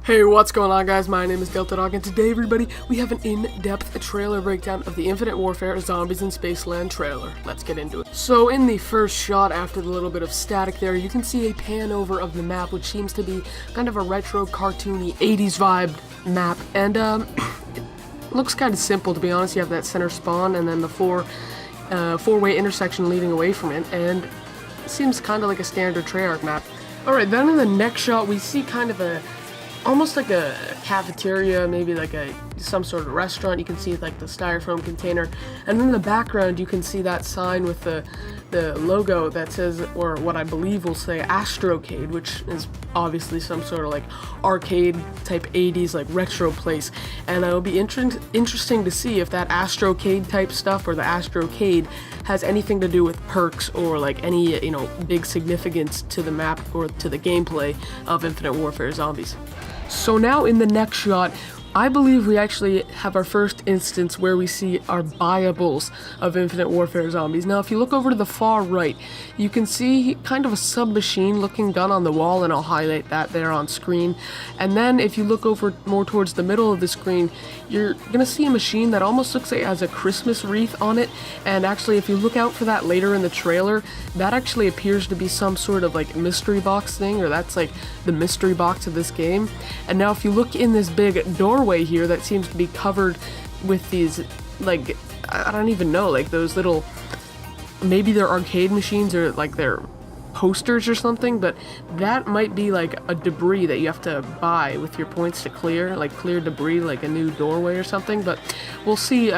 Hey, what's going on, guys? My name is Delta Dog, and today, everybody, we have an in-depth trailer breakdown of the Infinite Warfare Zombies in Spaceland trailer. Let's get into it. So, in the first shot, after the little bit of static there, you can see a pan over of the map, which seems to be kind of a retro, cartoony, 80s vibed map, and, it looks kind of simple, to be honest. You have that center spawn, and then the four-way intersection leading away from it, and it seems kind of like a standard Treyarch map. Alright, then in the next shot, we see kind of almost like a cafeteria, maybe like some sort of restaurant. You can see like the styrofoam container, and then in the background you can see that sign with the logo that says, or what I believe will say, Astrocade, which is obviously some sort of like arcade type 80s like retro place. And it'll be interesting to see if that Astrocade type stuff, or the Astrocade, has anything to do with perks or like any, you know, big significance to the map or to the gameplay of Infinite Warfare Zombies. So now in the next shot, I believe we actually have our first instance where we see our buyables of Infinite Warfare Zombies. Now, if you look over to the far right, you can see kind of a submachine looking gun on the wall, and I'll highlight that there on screen. And then if you look over more towards the middle of the screen, you're gonna see a machine that almost looks like it has a Christmas wreath on it. And actually, if you look out for that later in the trailer, that actually appears to be some sort of like mystery box thing, or that's like the mystery box of this game. And now if you look in this big doorway here that seems to be covered with these, like, I don't even know, like those little, maybe they're arcade machines or like they're posters or something, but that might be like a debris that you have to buy with your points to clear, like clear debris, like a new doorway or something. But we'll see, you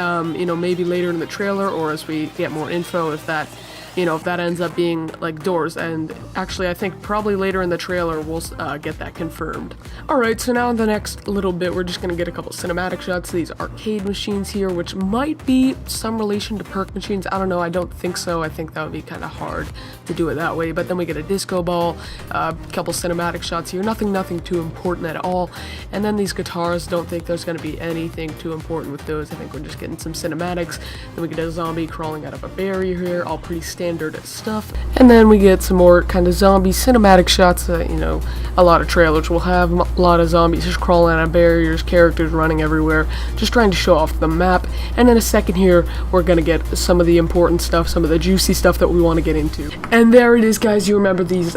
know, maybe later in the trailer, or as we get more info, if that, you know, if that ends up being like doors. And actually, I think probably later in the trailer we'll get that confirmed. Alright, so now in the next little bit, we're just gonna get a couple cinematic shots of these arcade machines here, which might be some relation to perk machines. I don't know, I don't think so. I think that would be kind of hard to do it that way. But then we get a disco ball, a couple cinematic shots here, nothing too important at all. And then these guitars, don't think there's gonna be anything too important with those. I think we're just getting some cinematics. Then we get a zombie crawling out of a barrier here, all pretty standard stuff. And then we get some more kind of zombie cinematic shots that, you know, a lot of trailers will have. A lot of zombies just crawling out of barriers, characters running everywhere, just trying to show off the map. And in a second here, we're gonna get some of the important stuff, some of the juicy stuff that we want to get into. And there it is, guys. You remember these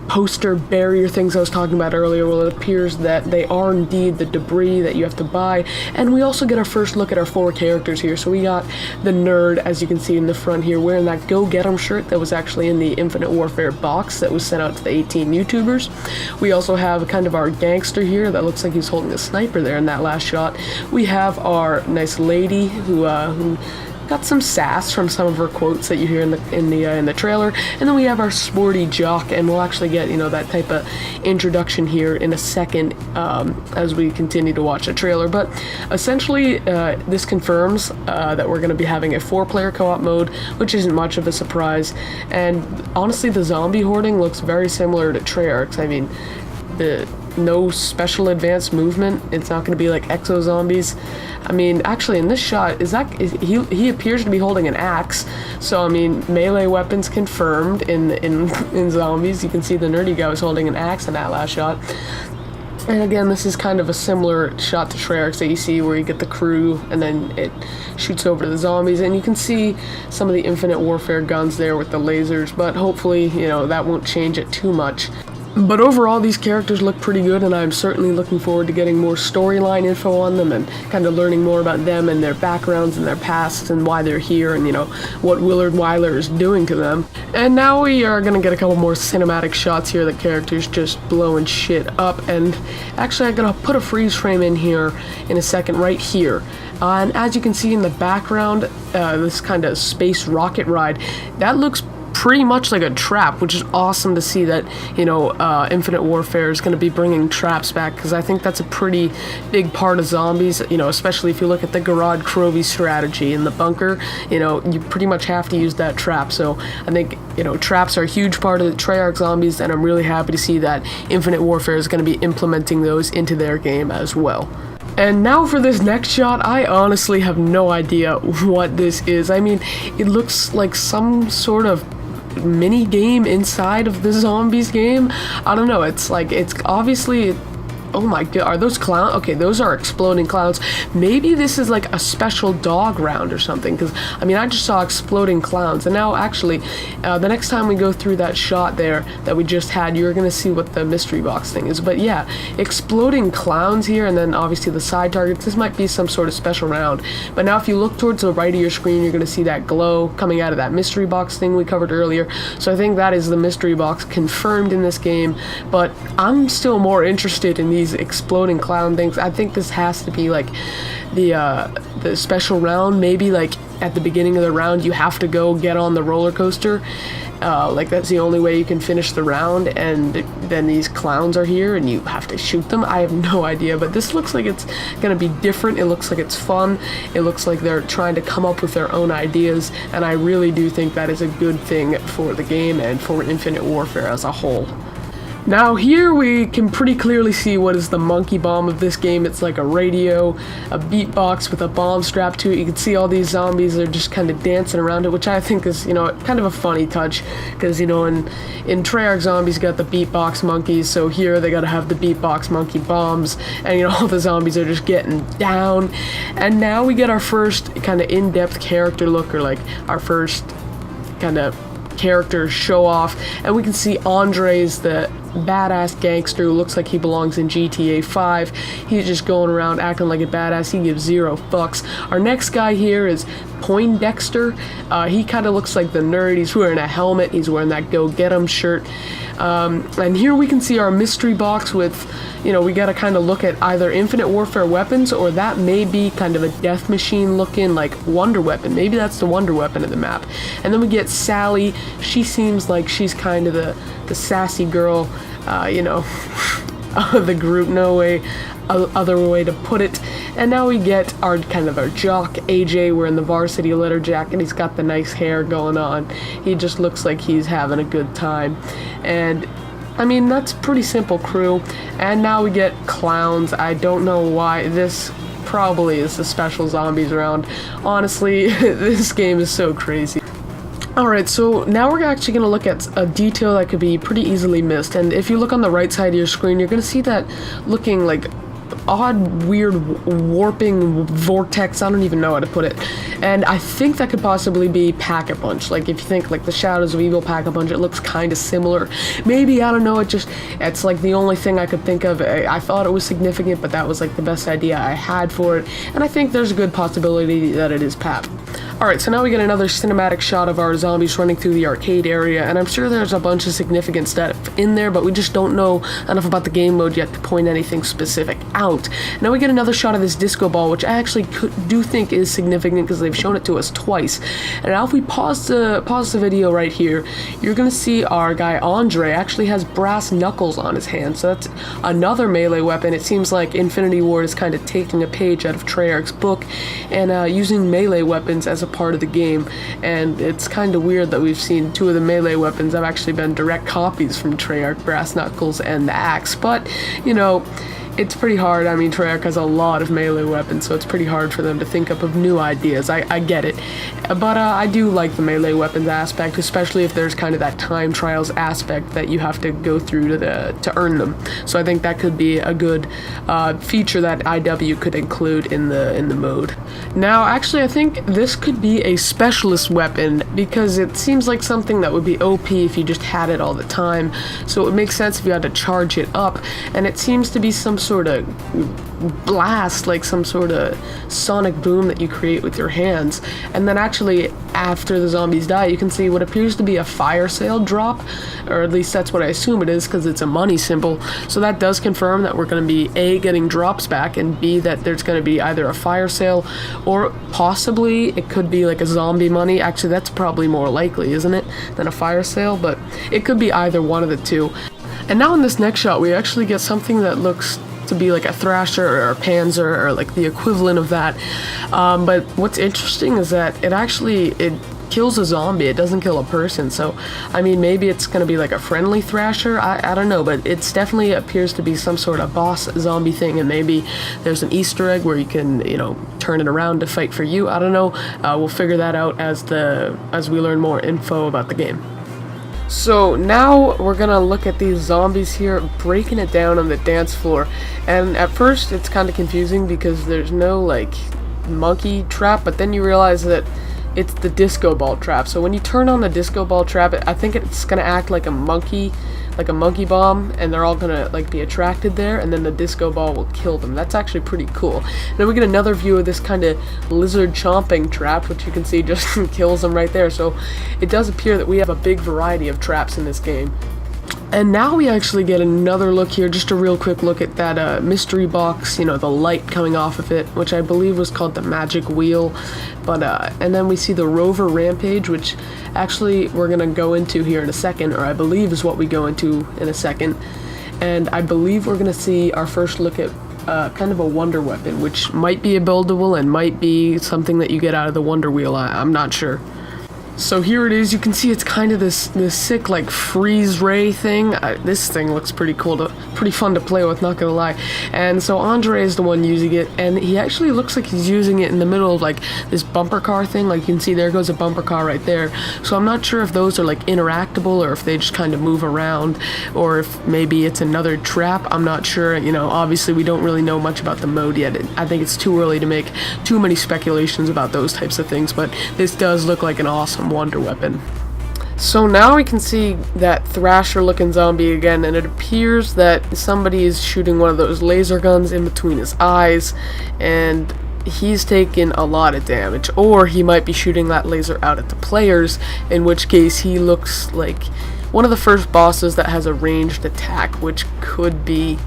poster barrier things I was talking about earlier? Well, it appears that they are indeed the debris that you have to buy. And we also get our first look at our four characters here. So we got the nerd, as you can see in the front here, wearing that Go Get 'em shirt that was actually in the Infinite Warfare box that was sent out to the 18 YouTubers. We also have kind of our gangster here that looks like he's holding a sniper there in that last shot. We have our nice lady who got some sass from some of her quotes that you hear in the trailer. And then we have our sporty jock, and we'll actually get, you know, that type of introduction here in a second as we continue to watch the trailer. But essentially, this confirms that we're going to be having a 4-player co-op mode, which isn't much of a surprise. And honestly, the zombie hoarding looks very similar to Treyarch's. I mean, no special advanced movement. It's not going to be like exo zombies. I mean, actually in this shot, he appears to be holding an axe. So I mean, melee weapons confirmed in zombies. You can see the nerdy guy was holding an axe in that last shot. And again, this is kind of a similar shot to Treyarch's that you see where you get the crew and then it shoots over to the zombies, and you can see some of the Infinite Warfare guns there with the lasers, but hopefully, you know, that won't change it too much. But overall, these characters look pretty good, and I'm certainly looking forward to getting more storyline info on them and kind of learning more about them and their backgrounds and their pasts and why they're here, and, you know, what Willard Wyler is doing to them. And now we are going to get a couple more cinematic shots here, the characters just blowing shit up. And actually, I'm going to put a freeze frame in here in a second right here. And as you can see in the background, this kind of space rocket ride, that looks pretty much like a trap, which is awesome to see that, you know, Infinite Warfare is going to be bringing traps back, because I think that's a pretty big part of zombies, you know, especially if you look at the Garad Crovey strategy in the bunker. You know, you pretty much have to use that trap. So I think, you know, traps are a huge part of the Treyarch zombies, and I'm really happy to see that Infinite Warfare is going to be implementing those into their game as well. And now for this next shot, I honestly have no idea what this is. I mean, it looks like some sort of mini game inside of the zombies game. I don't know, it's like, it's obviously Oh my god, are those clowns? Okay, those are exploding clowns. Maybe this is like a special dog round or something, because I mean I just saw exploding clowns, and now actually the next time we go through that shot there that we just had, you're gonna see what the mystery box thing is. But yeah, exploding clowns here, and then obviously the side targets. This might be some sort of special round. But now if you look towards the right of your screen, you're gonna see that glow coming out of that mystery box thing we covered earlier. So I think that is the mystery box confirmed in this game, but I'm still more interested in these exploding clown things. I think this has to be like the special round. Maybe like at the beginning of the round you have to go get on the roller coaster, like that's the only way you can finish the round, and then these clowns are here and you have to shoot them. I have no idea, but this looks like it's gonna be different. It looks like it's fun. It looks like they're trying to come up with their own ideas, and I really do think that is a good thing for the game and for Infinite Warfare as a whole. Now here we can pretty clearly see what is the monkey bomb of this game. It's like a radio, a beatbox with a bomb strapped to it. You can see all these zombies are just kind of dancing around it, which I think is, you know, kind of a funny touch, because, you know, in Treyarch Zombies got the beatbox monkeys, so here they gotta have the beatbox monkey bombs, and, you know, all the zombies are just getting down. And now we get our first kind of in-depth character look, or like our first kind of character show off, and we can see Andre's the badass gangster who looks like he belongs in GTA 5. He's just going around acting like a badass. He gives zero fucks. Our next guy here is Poindexter. He kind of looks like the nerd. He's wearing a helmet. He's wearing that Go Get 'em shirt. And here we can see our mystery box with, you know, we gotta kind of look at either Infinite Warfare weapons, or that may be kind of a death machine looking like wonder weapon. Maybe that's the wonder weapon of the map. And then we get Sally. She seems like she's kind of the sassy girl, you know, of the group. No way other way to put it. And now we get our kind of our jock AJ wearing the varsity leather jacket. He's got the nice hair going on. He just looks like he's having a good time. And I mean, that's pretty simple crew. And now we get clowns. I don't know why. This probably is the special zombies round. Honestly, this game is so crazy. Alright, so now we're actually going to look at a detail that could be pretty easily missed. And if you look on the right side of your screen, you're going to see that looking like odd, weird, warping vortex. I don't even know how to put it. And I think that could possibly be Pack-a-Punch. Like, if you think like the Shadows of Evil Pack-a-Punch, it looks kind of similar. Maybe, I don't know, it's like the only thing I could think of. I thought it was significant, but that was like the best idea I had for it. And I think there's a good possibility that it is Pap. Alright, so now we get another cinematic shot of our zombies running through the arcade area, and I'm sure there's a bunch of significant stuff in there, but we just don't know enough about the game mode yet to point anything specific out. Now we get another shot of this disco ball, which I actually do think is significant because they've shown it to us twice. And now if we pause the video right here, you're going to see our guy Andre actually has brass knuckles on his hand, so that's another melee weapon. It seems like Infinity Ward is kind of taking a page out of Treyarch's book and using melee weapons as a part of the game, and it's kind of weird that we've seen two of the melee weapons have actually been direct copies from Treyarch, brass knuckles and the axe. But, you know, it's pretty hard. I mean, Treyarch has a lot of melee weapons, so it's pretty hard for them to think up of new ideas. I get it. But I do like the melee weapons aspect, especially if there's kind of that time trials aspect that you have to go through to earn them. So I think that could be a good feature that IW could include in the mode. Now, actually, I think this could be a specialist weapon, because it seems like something that would be OP if you just had it all the time. So it would make sense if you had to charge it up, and it seems to be some sort of blast, like some sort of sonic boom that you create with your hands. And then actually after the zombies die, you can see what appears to be a fire sale drop, or at least that's what I assume it is, because it's a money symbol. So that does confirm that we're going to be A, getting drops back, and B, that there's going to be either a fire sale or possibly it could be like a zombie money. Actually, that's probably more likely, isn't it, than a fire sale? But it could be either one of the two. And now in this next shot, we actually get something that looks to be like a Thrasher or a Panzer, or like the equivalent of that. But what's interesting is that it kills a zombie. It doesn't kill a person. So, I mean, maybe it's going to be like a friendly Thrasher. I don't know, but it's definitely appears to be some sort of boss zombie thing, and maybe there's an Easter egg where you can, you know, turn it around to fight for you. I don't know. We'll figure that out as we learn more info about the game. So now we're gonna look at these zombies here, breaking it down on the dance floor. And at first it's kind of confusing because there's no like monkey trap, but then you realize that it's the disco ball trap. So when you turn on the disco ball trap, I think it's gonna act like a monkey bomb, and they're all gonna like be attracted there, and then the disco ball will kill them. That's actually pretty cool. Then we get another view of this kind of lizard chomping trap, which you can see just kills them right there. So it does appear that we have a big variety of traps in this game. And now we actually get another look here, just a real quick look at that mystery box, you know, the light coming off of it, which I believe was called the magic wheel. But and then we see the rover rampage, which actually we're gonna go into here in a second, or I believe is what we go into in a second. And I believe we're gonna see our first look at kind of a wonder weapon, which might be a buildable and might be something that you get out of the wonder wheel. I'm not sure. So here it is. You can see it's kind of this sick like freeze ray thing. This thing looks pretty cool, pretty fun to play with, not gonna lie. And so Andre is the one using it, and he actually looks like he's using it in the middle of like this bumper car thing. Like you can see there goes a bumper car right there. So I'm not sure if those are like interactable or if they just kind of move around, or if maybe it's another trap. I'm not sure. You know, obviously we don't really know much about the mode yet. I think it's too early to make too many speculations about those types of things, but this does look like an awesome wonder weapon. So now we can see that Thrasher looking zombie again, and it appears that somebody is shooting one of those laser guns in between his eyes, and he's taken a lot of damage, or he might be shooting that laser out at the players, in which case he looks like one of the first bosses that has a ranged attack, which could be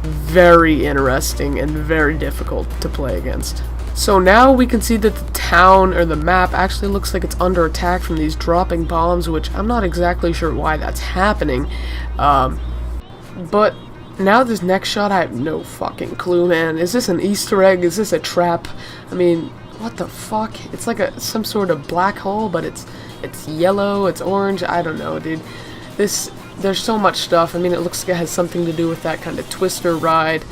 very interesting and very difficult to play against. So now we can see that the town, or the map, actually looks like it's under attack from these dropping bombs, which I'm not exactly sure why that's happening. But now this next shot, I have no fucking clue, man. Is this an Easter egg? Is this a trap? I mean, what the fuck? It's like some sort of black hole, but it's yellow, it's orange, I don't know, dude. There's so much stuff. I mean, it looks like it has something to do with that kind of twister ride.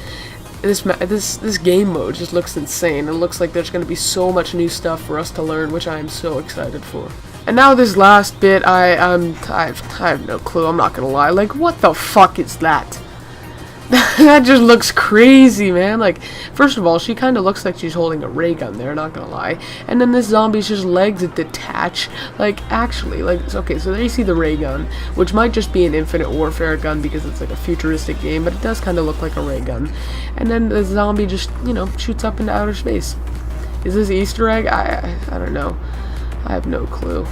This game mode just looks insane. It looks like there's going to be so much new stuff for us to learn, which I am so excited for. And now this last bit, I have no clue. I'm not gonna lie. Like, what the fuck is that? That just looks crazy, man. Like, first of all, she kind of looks like she's holding a ray gun there, not gonna lie. And then this zombie's just legs detach. Like, actually, like, okay, so there you see the ray gun, which might just be an Infinite Warfare gun because it's like a futuristic game, but it does kind of look like a ray gun. And then the zombie just, you know, shoots up into outer space. Is this Easter egg? I don't know. I have no clue.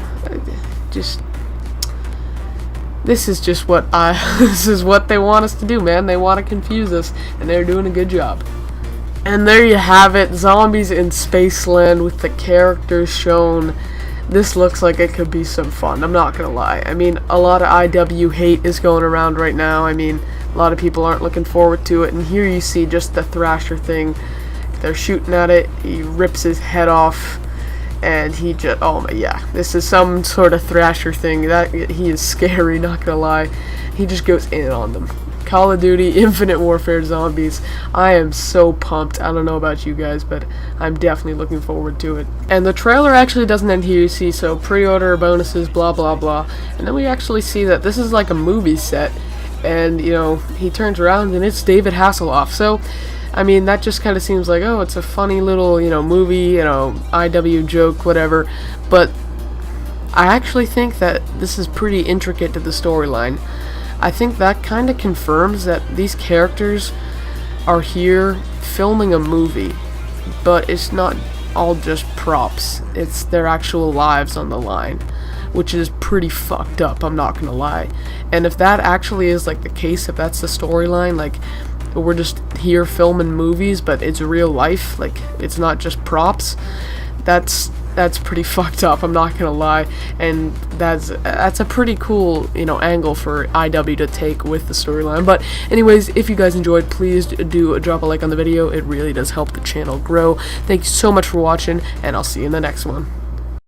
This is just what this is what they want us to do, man. They want to confuse us, and they're doing a good job. And there you have it, zombies in Spaceland with the characters shown. This looks like it could be some fun, I'm not gonna lie. I mean, a lot of IW hate is going around right now. I mean, a lot of people aren't looking forward to it, and here you see just the Thrasher thing. They're shooting at it, he rips his head off. And he just, oh my, yeah, this is some sort of Thrasher thing. That he is scary, not gonna lie. He just goes in on them. Call of Duty Infinite Warfare Zombies. I am so pumped. I don't know about you guys, but I'm definitely looking forward to it. And the trailer actually doesn't end here, you see, so pre-order bonuses, blah blah blah. And then we actually see that this is like a movie set, and you know, he turns around and it's David Hasselhoff. So I mean, that just kind of seems like, oh, it's a funny little, you know, movie, you know, IW joke, whatever. But I actually think that this is pretty intricate to the storyline. I think that kind of confirms that these characters are here filming a movie, but it's not all just props. It's their actual lives on the line, which is pretty fucked up, I'm not gonna lie. And if that actually is like the case, if that's the storyline, like, we're just here filming movies, but it's real life, like, it's not just props, that's pretty fucked up, I'm not gonna lie. And that's a pretty cool, you know, angle for IW to take with the storyline. But anyways, if you guys enjoyed, please do drop a like on the video. It really does help the channel grow. Thank you so much for watching, and I'll see you in the next one.